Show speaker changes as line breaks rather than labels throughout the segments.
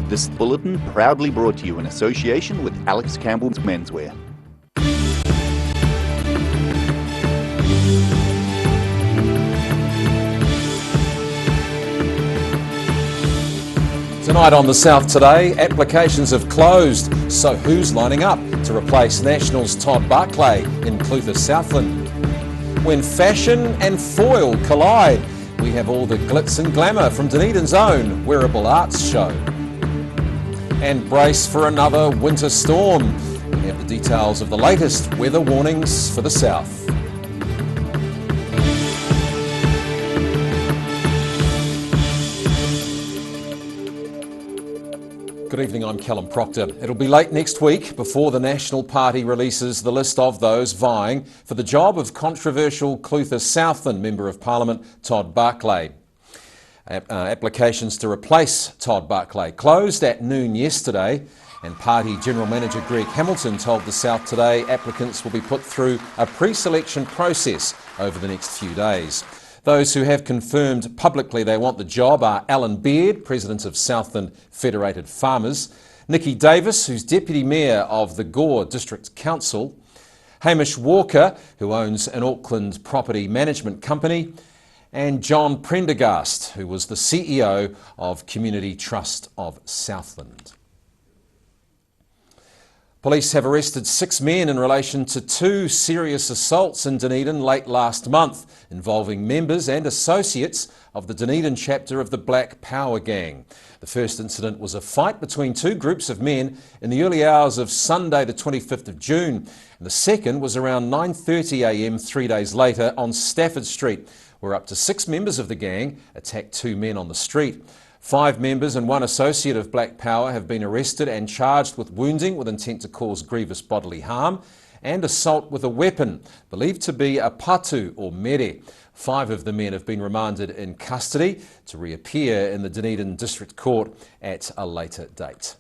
This bulletin proudly brought to you in association with Alex Campbell's Menswear.
Tonight on The South Today, applications have closed, so who's lining up to replace Nationals' Todd Barclay in Clutha Southland? When fashion and foil collide, we have all the glitz and glamour from Dunedin's own Wearable Arts show. And brace for another winter storm. We have the details of the latest weather warnings for the south. Good evening, I'm Callum Proctor. It'll be late next week before the National Party releases the list of those vying for the job of controversial Clutha Southland Member of Parliament Todd Barclay. Applications to replace Todd Barclay closed at noon yesterday, and Party General Manager Greg Hamilton told The South Today applicants will be put through a pre-selection process over the next few days. Those who have confirmed publicly they want the job are Alan Beard, President of Southland Federated Farmers, Nikki Davis, who's Deputy Mayor of the Gore District Council, Hamish Walker, who owns an Auckland property management company, and John Prendergast, who was the CEO of Community Trust of Southland. Police have arrested 6 men in relation to 2 serious assaults in Dunedin late last month, involving members and associates of the Dunedin chapter of the Black Power Gang. The first incident was a fight between 2 groups of men in the early hours of Sunday the 25th of June, and the second was around 9:30 a.m. 3 days later on Stafford Street, where up to 6 members of the gang attacked 2 men on the street. 5 members and 1 associate of Black Power have been arrested and charged with wounding with intent to cause grievous bodily harm and assault with a weapon, believed to be a patu or mere. 5 of the men have been remanded in custody to reappear in the Dunedin District Court at a later date.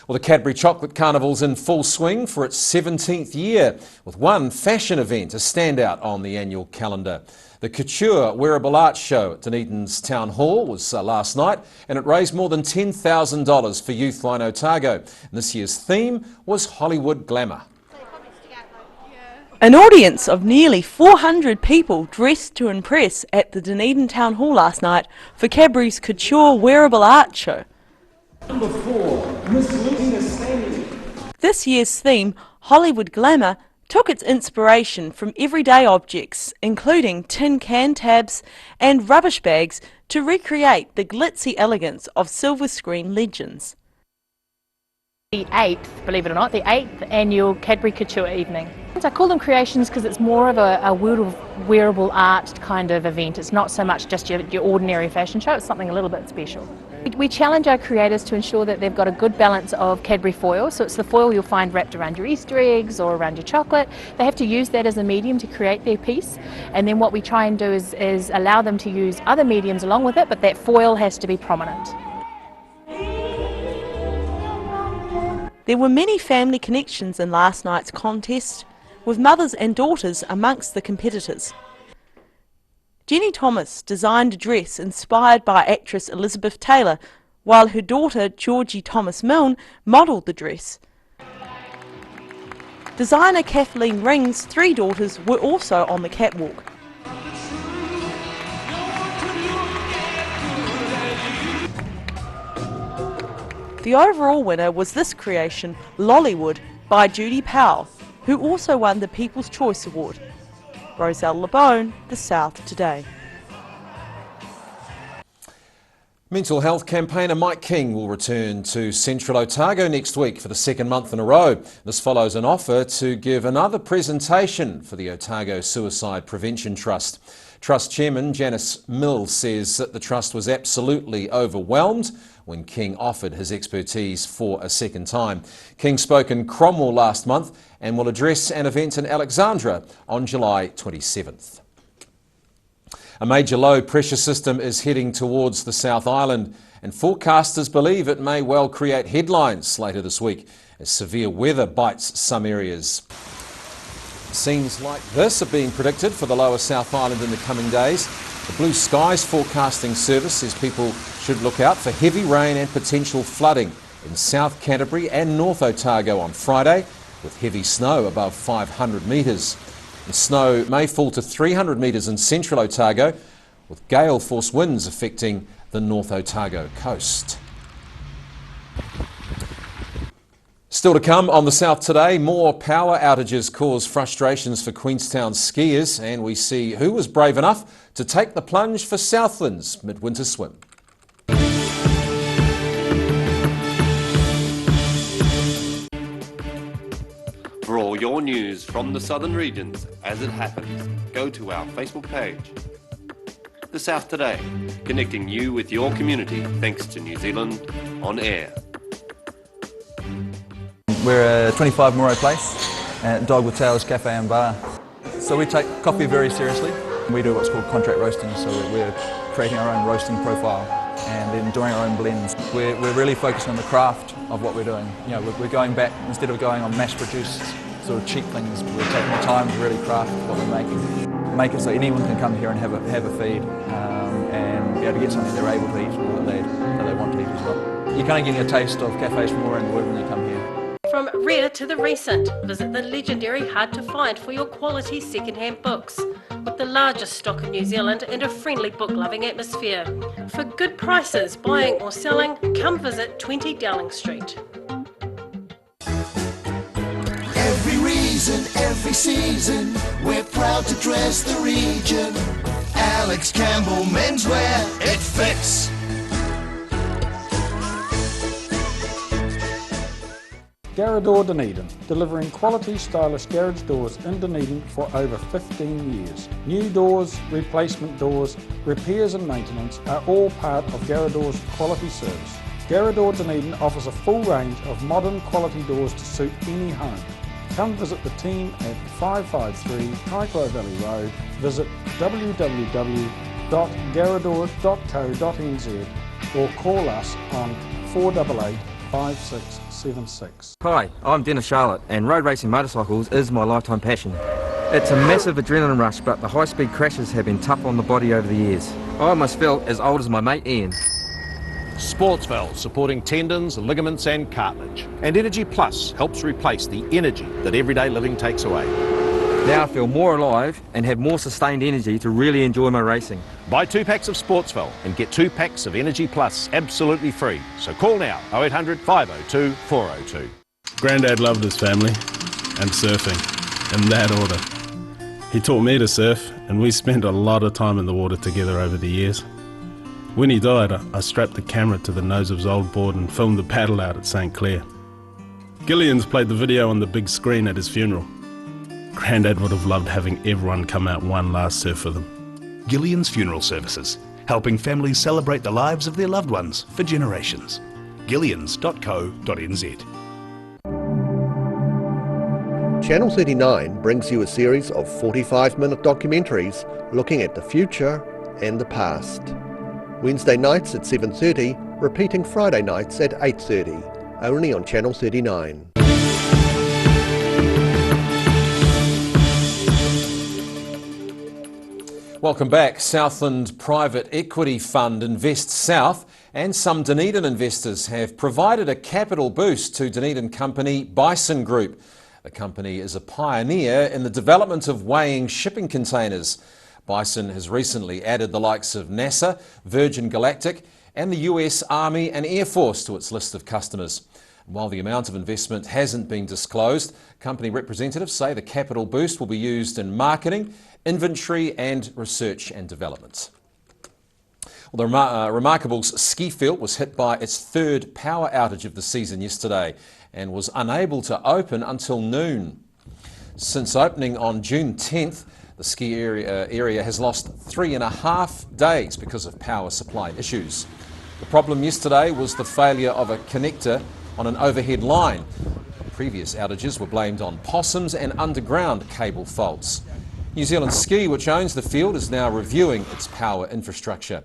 Well, the Cadbury Chocolate Carnival's in full swing for its 17th year, with one fashion event a standout on the annual calendar. The Couture Wearable Arts Show at Dunedin's Town Hall was last night, and it raised more than $10,000 for Youthline Otago. And this year's theme was Hollywood Glamour.
An audience of nearly 400 people dressed to impress at the Dunedin Town Hall last night for Cadbury's Couture Wearable Arts Show.
Number 4, Miss Lucinda Stanley.
This year's theme, Hollywood Glamour, took its inspiration from everyday objects, including tin can tabs and rubbish bags, to recreate the glitzy elegance of silver screen legends.
The 8th, believe it or not, the 8th annual Cadbury Couture Evening. I call them creations because it's more of a world of wearable art kind of event. It's not so much just your ordinary fashion show, it's something a little bit special. We challenge our creators to ensure that they've got a good balance of Cadbury foil, so it's the foil you'll find wrapped around your Easter eggs or around your chocolate. They have to use that as a medium to create their piece, and then what we try and do is allow them to use other mediums along with it, but that foil has to be prominent.
There were many family connections in last night's contest, with mothers and daughters amongst the competitors. Jenny Thomas designed a dress inspired by actress Elizabeth Taylor, while her daughter Georgie Thomas Milne modelled the dress. Designer Kathleen Ring's 3 daughters were also on the catwalk. The overall winner was this creation, Lollywood, by Judy Powell, who also won the People's Choice Award. Roselle Labone, The South Today.
Mental health campaigner Mike King will return to Central Otago next week for the 2nd month in a row. This follows an offer to give another presentation for the Otago Suicide Prevention Trust. Trust Chairman Janice Mills says that the Trust was absolutely overwhelmed when King offered his expertise for a second time. King spoke in Cromwell last month and will address an event in Alexandra on July 27th. A major low pressure system is heading towards the South Island, and forecasters believe it may well create headlines later this week as severe weather bites some areas. Scenes like this are being predicted for the lower South Island in the coming days. The Blue Skies Forecasting Service says people should look out for heavy rain and potential flooding in South Canterbury and North Otago on Friday, with heavy snow above 500 metres. The snow may fall to 300 metres in central Otago, with gale force winds affecting the North Otago coast. Still to come on the South Today, more power outages cause frustrations for Queenstown skiers, and we see who was brave enough to take the plunge for Southland's midwinter swim.
For all your news from the southern regions as it happens, go to our Facebook page. The South Today, connecting you with your community thanks to New Zealand On Air.
We're a 25 Moro place at Dog with Tails Cafe and Bar. So we take coffee very seriously. We do what's called contract roasting, so we're creating our own roasting profile and then doing our own blends. We're really focused on the craft of what we're doing. You know, we're going back, instead of going on mass-produced sort of cheap things, we're taking the time to really craft what we're making. Make it so anyone can come here and have a feed and be able to get something they're able to eat or that they want to eat as well. You're kind of getting a taste of cafes from all around the world when you come here.
From rare to the recent, visit the legendary Hard to Find for your quality second-hand books, with the largest stock in New Zealand and a friendly book-loving atmosphere. For good prices, buying or selling, come visit 20 Dowling Street.
Every reason, every season, we're proud to dress the region. Alex Campbell Menswear, it fits.
Garrador Dunedin, delivering quality stylish garage doors in Dunedin for over 15 years. New doors, replacement doors, repairs and maintenance are all part of Garrador's quality service. Garrador Dunedin offers a full range of modern quality doors to suit any home. Come visit the team at 553 Kaikoura Valley Road. Visit www.garrador.co.nz or call us on 488 5676.
Hi, I'm Dennis Charlotte and road racing motorcycles is my lifetime passion. It's a massive adrenaline rush, but the high-speed crashes have been tough on the body over the years. I almost felt as old as my mate Ian.
Sportsval, supporting tendons, ligaments and cartilage. And Energy Plus helps replace the energy that everyday living takes away.
Now I feel more alive and have more sustained energy to really enjoy my racing.
Buy 2 packs of Sportsval and get 2 packs of Energy Plus absolutely free. So call now, 0800 502 402.
Grandad loved his family and surfing, in that order. He taught me to surf and we spent a lot of time in the water together over the years. When he died, I strapped the camera to the nose of his old board and filmed the paddle out at St. Clair. Gillian's played the video on the big screen at his funeral. Grandad would have loved having everyone come out one last surf with him.
Gillian's Funeral Services, helping families celebrate the lives of their loved ones for generations. Gillians.co.nz.
Channel 39 brings you a series of 45-minute documentaries looking at the future and the past. Wednesday nights at 7:30, repeating Friday nights at 8:30, only on Channel 39.
Welcome back. Southland Private Equity Fund Invest South and some Dunedin investors have provided a capital boost to Dunedin company Bison Group. The company is a pioneer in the development of weighing shipping containers. Bison has recently added the likes of NASA, Virgin Galactic and the US Army and Air Force to its list of customers. While the amount of investment hasn't been disclosed, company representatives say the capital boost will be used in marketing, inventory and research and development. Well, the Remarkables ski field was hit by its third power outage of the season yesterday and was unable to open until noon. Since opening on June 10th, the ski area has lost 3.5 days because of power supply issues. The problem yesterday was the failure of a connector on an overhead line. Previous outages were blamed on possums and underground cable faults. New Zealand Ski, which owns the field, is now reviewing its power infrastructure.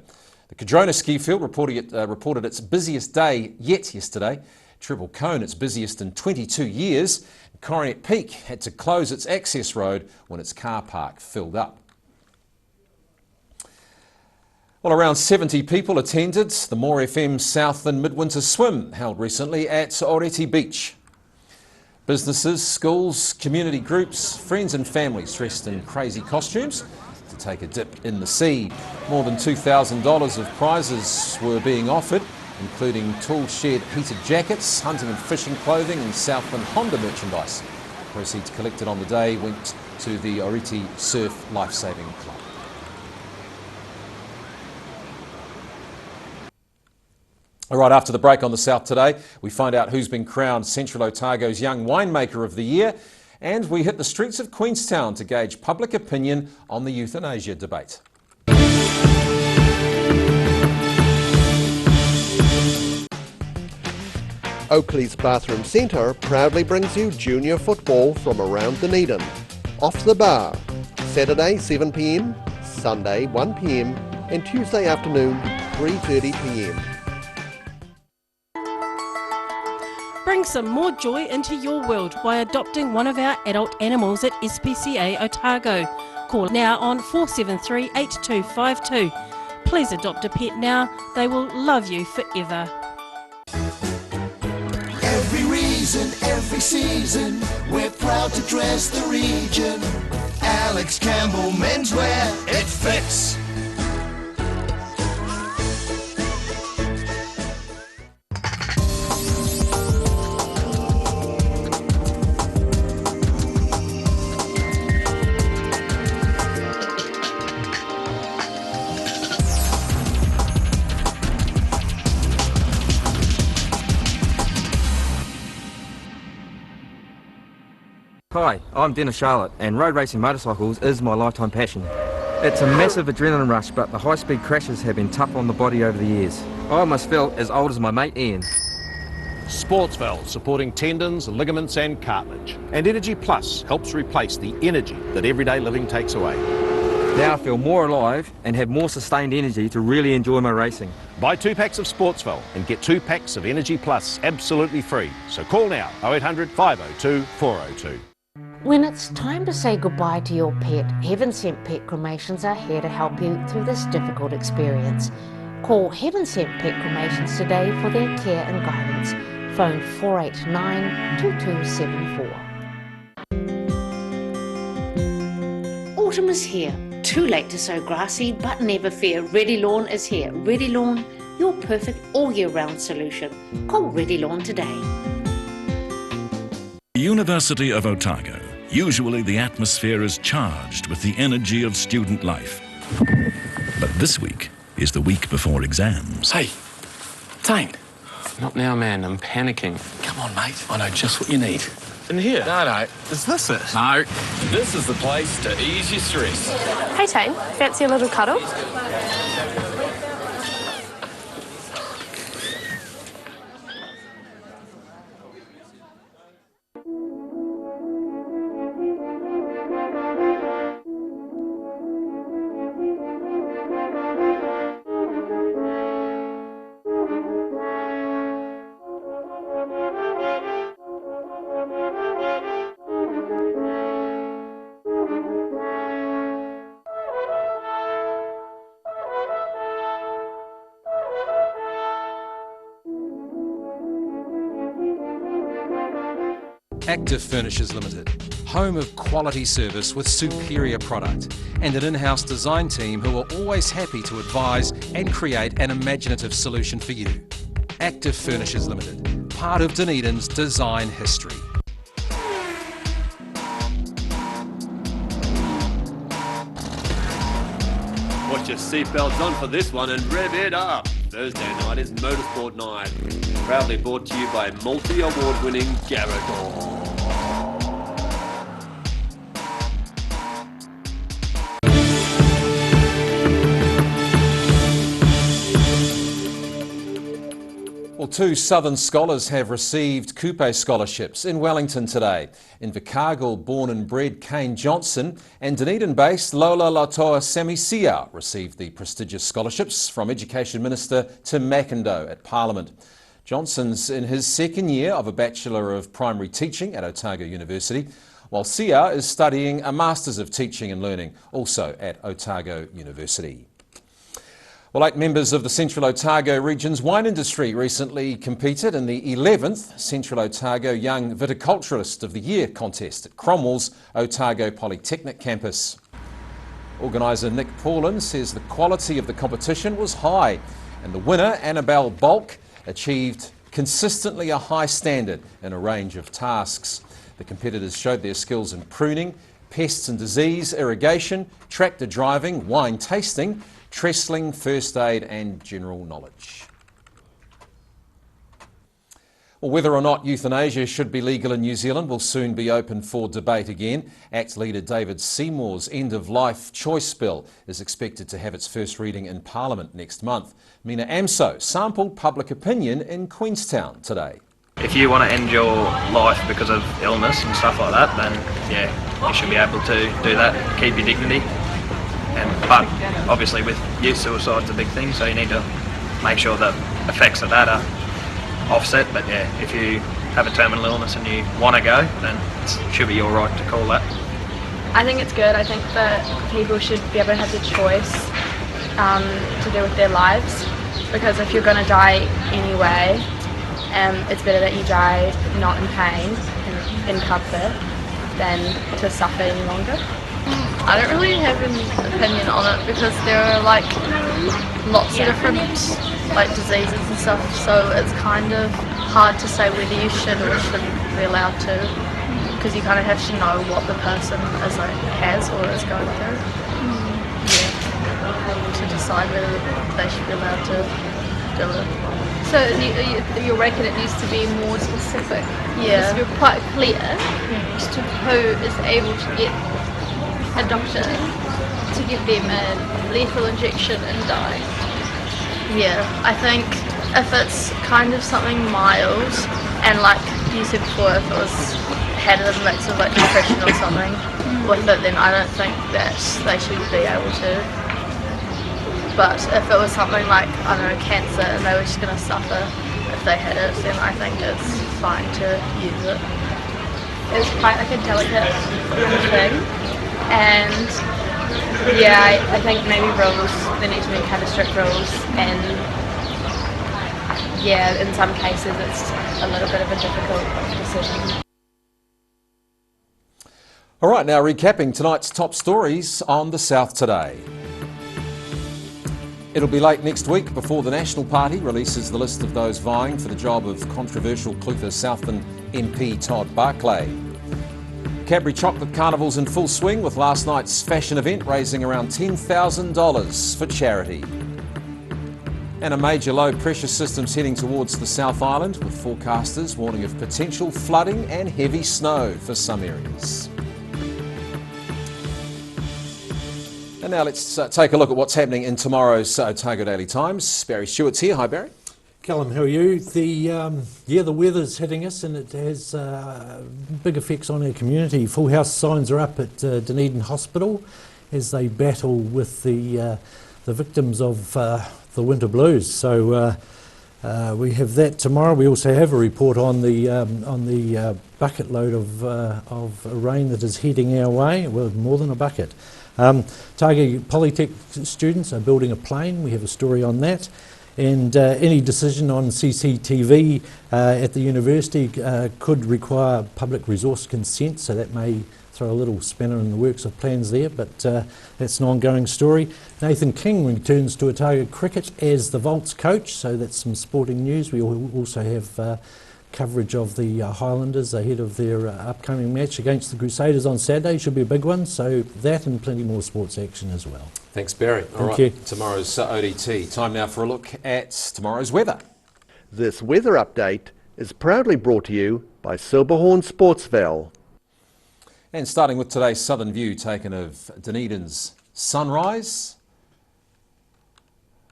The Cardrona ski field reported its busiest day yet yesterday. Treble Cone its busiest in 22 years. Coronet Peak had to close its access road when its car park filled up. Well, around 70 people attended the More FM Southland Midwinter Swim held recently at Oreti Beach. Businesses, schools, community groups, friends and families dressed in crazy costumes to take a dip in the sea. More than $2,000 of prizes were being offered, including tool shed heated jackets, hunting and fishing clothing and Southland Honda merchandise. Proceeds collected on the day went to the Oreti Surf Lifesaving Club. All right, after the break on the South Today, we find out who's been crowned Central Otago's Young Winemaker of the Year, and we hit the streets of Queenstown to gauge public opinion on the euthanasia debate.
Oakley's Bathroom Centre proudly brings you junior football from around Dunedin. Off the Bar, Saturday 7pm, Sunday 1pm and Tuesday afternoon 3:30pm.
Bring some more joy into your world by adopting one of our adult animals at SPCA Otago. Call now on 473 8252. Please adopt a pet now, they will love you forever.
Every reason, every season, we're proud to dress the region. Alex Campbell Menswear, it fits.
Hi, I'm Dennis Charlotte, and road racing motorcycles is my lifetime passion. It's a massive adrenaline rush, but the high-speed crashes have been tough on the body over the years. I almost felt as old as my mate Ian.
Sportsval, supporting tendons, ligaments and cartilage. And Energy Plus helps replace the energy that everyday living takes away.
Now I feel more alive and have more sustained energy to really enjoy my racing.
Buy 2 packs of Sportsval and get 2 packs of Energy Plus absolutely free. So call now, 0800 502 402.
When it's time to say goodbye to your pet, Heaven Sent Pet Cremations are here to help you through this difficult experience. Call Heaven Sent Pet Cremations today for their care and guidance. Phone 489-2274. Autumn is here. Too late to sow grassy, but never fear. Ready Lawn is here. Ready Lawn, your perfect all-year-round solution. Call Ready Lawn today.
University of Otago. Usually the atmosphere is charged with the energy of student life. But this week is the week before exams.
Hey, Tane. Not now, man. I'm panicking. Come on, mate. I know just what you need. In here? No. Is this it? No. This is the place to ease your stress.
Hey, Tane. Fancy a little cuddle?
Active Furnishers Limited, home of quality service with superior product and an in-house design team who are always happy to advise and create an imaginative solution for you. Active Furnishers Limited, part of Dunedin's design history.
Put your seatbelts on for this one and rev it up. Thursday night is Motorsport Night. Proudly brought to you by multi-award-winning Garrador.
Well, 2 Southern scholars have received Kupe scholarships in Wellington today. Invercargill born and bred Kane Johnson and Dunedin-based Lola Latoa Samisia received the prestigious scholarships from Education Minister Tim McIndoe at Parliament. Johnson's in his second year of a Bachelor of Primary Teaching at Otago University, while Sia is studying a Masters of Teaching and Learning, also at Otago University. Well, 8 members of the Central Otago region's wine industry recently competed in the 11th Central Otago Young Viticulturist of the Year contest at Cromwell's Otago Polytechnic campus. Organiser Nick Paulin says the quality of the competition was high and the winner, Annabelle Bulk, achieved consistently a high standard in a range of tasks. The competitors showed their skills in pruning, pests and disease, irrigation, tractor driving, wine tasting, trestling, first aid and general knowledge. Well, whether or not euthanasia should be legal in New Zealand will soon be open for debate again. ACT leader David Seymour's end-of-life choice bill is expected to have its first reading in Parliament next month. Mina Amso sampled public opinion in Queenstown today.
If you want to end your life because of illness and stuff like that, then yeah, you should be able to do that, keep your dignity. But obviously with youth suicide's a big thing, so you need to make sure that effects of that are offset. But yeah, if you have a terminal illness and you want to go, then it should be your right to call that.
I think it's good. I think that people should be able to have the choice to do with their lives, because if you're going to die anyway, it's better that you die not in pain and in comfort than to suffer any longer.
I don't really have an opinion on it because there are like lots of different like diseases and stuff, so it's kind of hard to say whether you should or shouldn't be allowed to, because you kind of have to know what the person is like has or is going through, to decide whether they should be allowed to do it. So you reckon it needs to be more specific?
Yeah.
It needs to be quite clear as to who is able to get a doctor to give them a lethal injection and die.
Yeah, I think if it's kind of something mild, and like you said before, if it was had a mix of like depression or something with it, then I don't think that they should be able to. But if it was something like, I don't know, cancer, and they were just going to suffer if they had it, then I think it's fine to use it.
It's quite like a delicate thing. And yeah, I think maybe rules, there need to be kind of strict rules, and yeah, in some cases it's a little bit of a difficult decision.
All right, now recapping tonight's top stories on the South Today. It'll be late next week before the National Party releases the list of those vying for the job of controversial Clutha Southland MP Todd Barclay. Cadbury Chocolate Carnival's in full swing, with last night's fashion event raising around $10,000 for charity. And a major low pressure system's heading towards the South Island, with forecasters warning of potential flooding and heavy snow for some areas. And now let's take a look at what's happening in tomorrow's Otago Daily Times. Barry Stewart's here. Hi, Barry.
Callum, how are you? The weather's hitting us, and it has big effects on our community. Full house signs are up at Dunedin Hospital as they battle with the victims of the winter blues. So we have that tomorrow. We also have a report on the bucket load of rain that is heading our way. Well, more than a bucket. Otago Polytech students are building a plane. We have a story on that. And any decision on CCTV at the university could require public resource consent, so that may throw a little spanner in the works of plans there, but that's an ongoing story. Nathan King returns to Otago Cricket as the Volts coach, so that's some sporting news. We also have coverage of the Highlanders ahead of their upcoming match against the Crusaders on Saturday. Should be a big one, so that and plenty more sports action as well.
Thanks, Barry.
Thank you.
Tomorrow's ODT. Time now for a look at tomorrow's weather.
This weather update is proudly brought to you by Silberhorn Sportsval.
And starting with today's southern view taken of Dunedin's sunrise,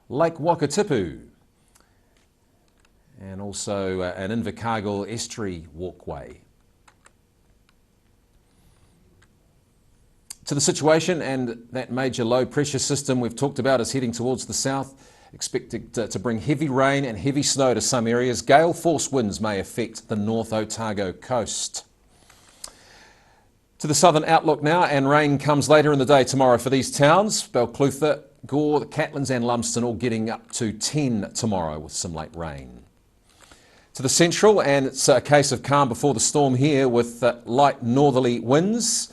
Lake Wakatipu, and also an Invercargill estuary walkway. To the situation, and that major low pressure system we've talked about is heading towards the south, expected to bring heavy rain and heavy snow to some areas. Gale force winds may affect the North Otago coast. To the southern outlook now, and rain comes later in the day tomorrow for these towns: Balclutha, Gore, the Catlins and Lumsden all getting up to 10 tomorrow with some late rain. To the central, and it's a case of calm before the storm here with light northerly winds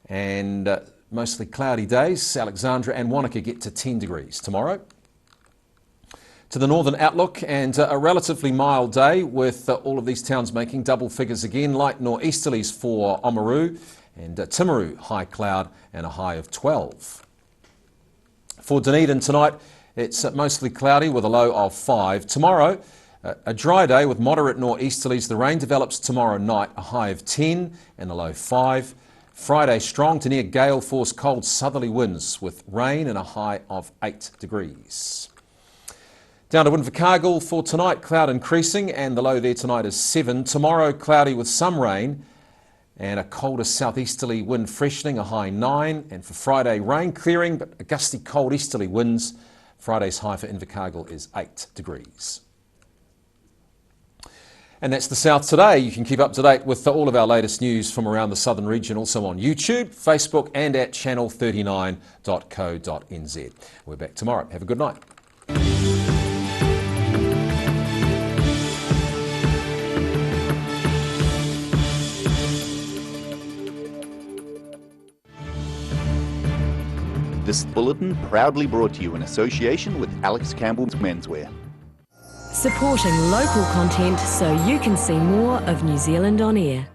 and mostly cloudy days. Alexandra and Wanaka get to 10 degrees tomorrow. To the northern outlook, and a relatively mild day with all of these towns making double figures again. Light nor'easterlies for Oamaru and Timaru, high cloud and a high of 12. For Dunedin tonight, it's mostly cloudy with a low of 5. Tomorrow, a dry day with moderate nor'easterlies. The rain develops tomorrow night, a high of 10 and a low 5. Friday, strong to near gale force cold southerly winds with rain and a high of 8 degrees. Down to Invercargill for tonight, cloud increasing and the low there tonight is 7. Tomorrow, cloudy with some rain and a colder southeasterly wind freshening, a high 9. And for Friday, rain clearing but a gusty cold easterly winds. Friday's high for Invercargill is 8 degrees. And that's the South Today. You can keep up to date with all of our latest news from around the southern region, also on YouTube, Facebook and at channel39.co.nz. We're back tomorrow. Have a good night.
This bulletin proudly brought to you in association with Alex Campbell's Menswear.
Supporting local content so you can see more of New Zealand on air.